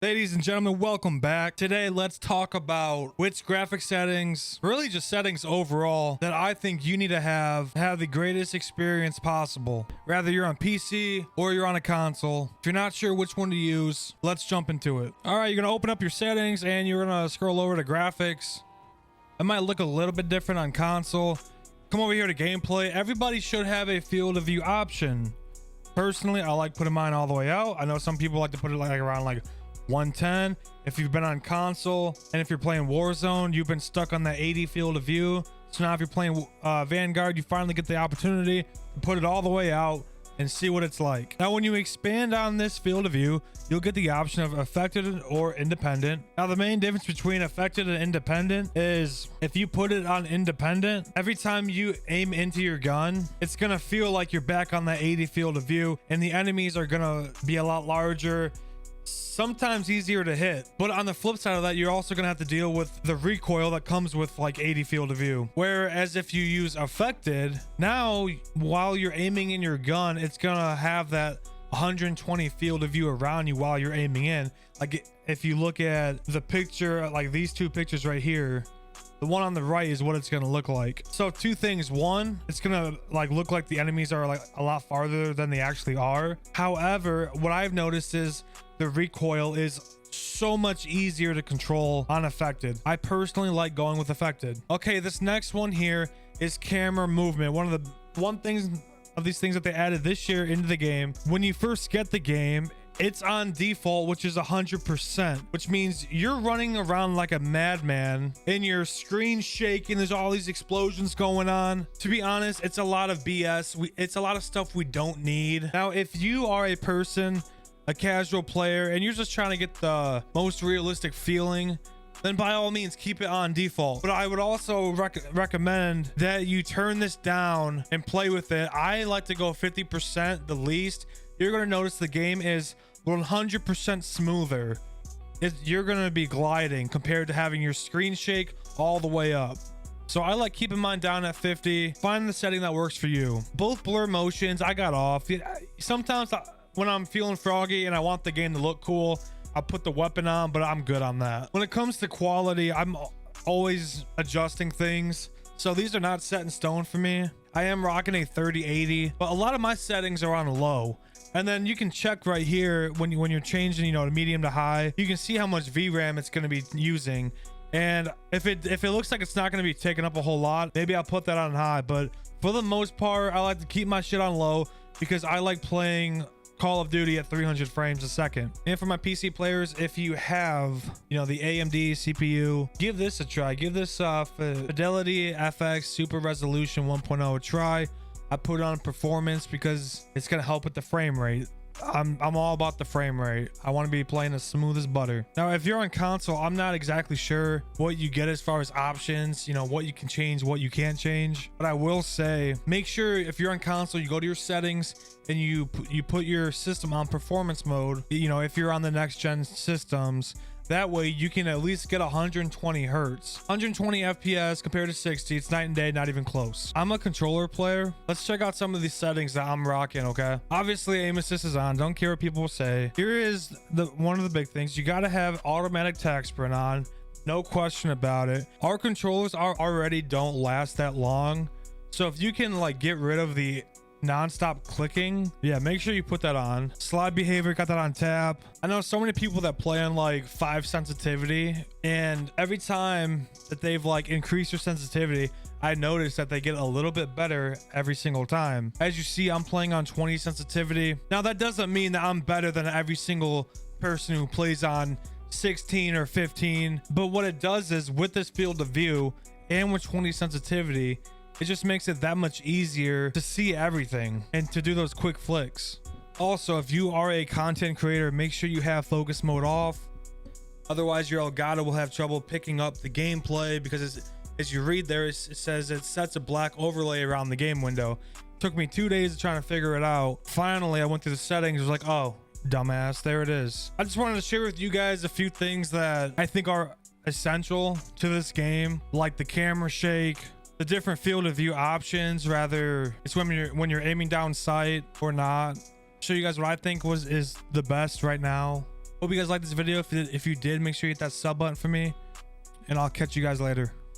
Ladies and gentlemen, welcome back. Today, let's talk about which graphic settings, really just settings overall, that I think you need to have the greatest experience possible. Whether you're on PC or you're on a console. If you're not sure which one to use, let's jump into it. All right, you're gonna open up your settings and you're gonna scroll over to graphics. It might look a little bit different on console. Come over here to gameplay. Everybody should have a field of view option. Personally, I like putting mine all the way out. I know some people like to put it like around like 110. If you've been on console and if you're playing Warzone, you've been stuck on that 80 field of view. So now if you're playing Vanguard, you finally get the opportunity to put it all the way out and see what it's like. Now, when you expand on this field of view, you'll get the option of affected or independent. Now, the main difference between affected and independent is if you put it on independent, every time you aim into your gun, it's gonna feel like you're back on that 80 field of view and the enemies are gonna be a lot larger, sometimes easier to hit. But on the flip side of that, you're also gonna have to deal with the recoil that comes with like 80 field of view. Whereas if you use affected, now while you're aiming in your gun, it's gonna have that 120 field of view around you while you're aiming in. Like if you look at the picture, like these two pictures right here, the one on the right is what it's going to look like. So two things. One, it's going to like look like the enemies are like a lot farther than they actually are. However, what I've noticed is the recoil is so much easier to control on affected. I personally like going with affected. Okay, this next one here is camera movement. One of these things that they added this year into the game. When you first get the game, it's on default, which is 100%, which means you're running around like a madman and your screen shaking. There's all these explosions going on. To be honest, it's a lot of BS. It's a lot of stuff we don't need. Now, if you are a person, a casual player, and you're just trying to get the most realistic feeling, then by all means keep it on default. But I would also recommend that you turn this down and play with it. I like to go 50% the least. You're going to notice the game is 100% smoother. You're going to be gliding compared to having your screen shake all the way up. So I like keeping mine down at 50. Find the setting that works for you. Both blur motions I got off. Sometimes when I'm feeling froggy and I want the game to look cool, I'll put the weapon on, but I'm good on that. When it comes to quality, I'm always adjusting things. So these are not set in stone for me. I am rocking a 3080, but a lot of my settings are on low. And then you can check right here when you're changing, to medium to high, you can see how much VRAM it's going to be using. And if it looks like it's not going to be taking up a whole lot, maybe I'll put that on high. But for the most part, I like to keep my shit on low because I like playing Call of Duty at 300 frames a second. And for my PC players, if you have, the AMD CPU, give this a try. Give this Fidelity FX Super Resolution 1.0 a try. I put it on performance because it's gonna help with the frame rate. I'm all about the frame rate. I want to be playing as smooth as butter. Now, if you're on console, I'm not exactly sure what you get as far as options, what you can change, what you can't change. But I will say, make sure if you're on console, you go to your settings and you put your system on performance mode. If you're on the next gen systems, that way you can at least get 120 hertz, 120 FPS compared to 60. It's night and day, not even close. I'm a controller player. Let's check out some of these settings that I'm rocking. Okay, obviously aim assist is on. Don't care what people say. Here is one of the big things. You got to have automatic tac sprint on. No question about it. Our controllers already don't last that long. So if you can get rid of the non-stop clicking, make sure you put that on. Slide behavior, got that on tap. I know so many people that play on 5 sensitivity, and every time that they've increased their sensitivity, I noticed that they get a little bit better every single time. As you see, I'm playing on 20 sensitivity. Now that doesn't mean that I'm better than every single person who plays on 16 or 15, but what it does is with this field of view and with 20 sensitivity, it just makes it that much easier to see everything and to do those quick flicks. Also, if you are a content creator, make sure you have focus mode off. Otherwise, your Elgato will have trouble picking up the gameplay because as you read there, it says it sets a black overlay around the game window. It took me 2 days to try to figure it out. Finally, I went through the settings. It was like, oh, dumbass, there it is. I just wanted to share with you guys a few things that I think are essential to this game, like the camera shake, the different field of view options, rather it's when you're aiming down sight or not. Show you guys what I think is the best right now. Hope you guys liked this video. If you did, make sure you hit that sub button for me, and I'll catch you guys later.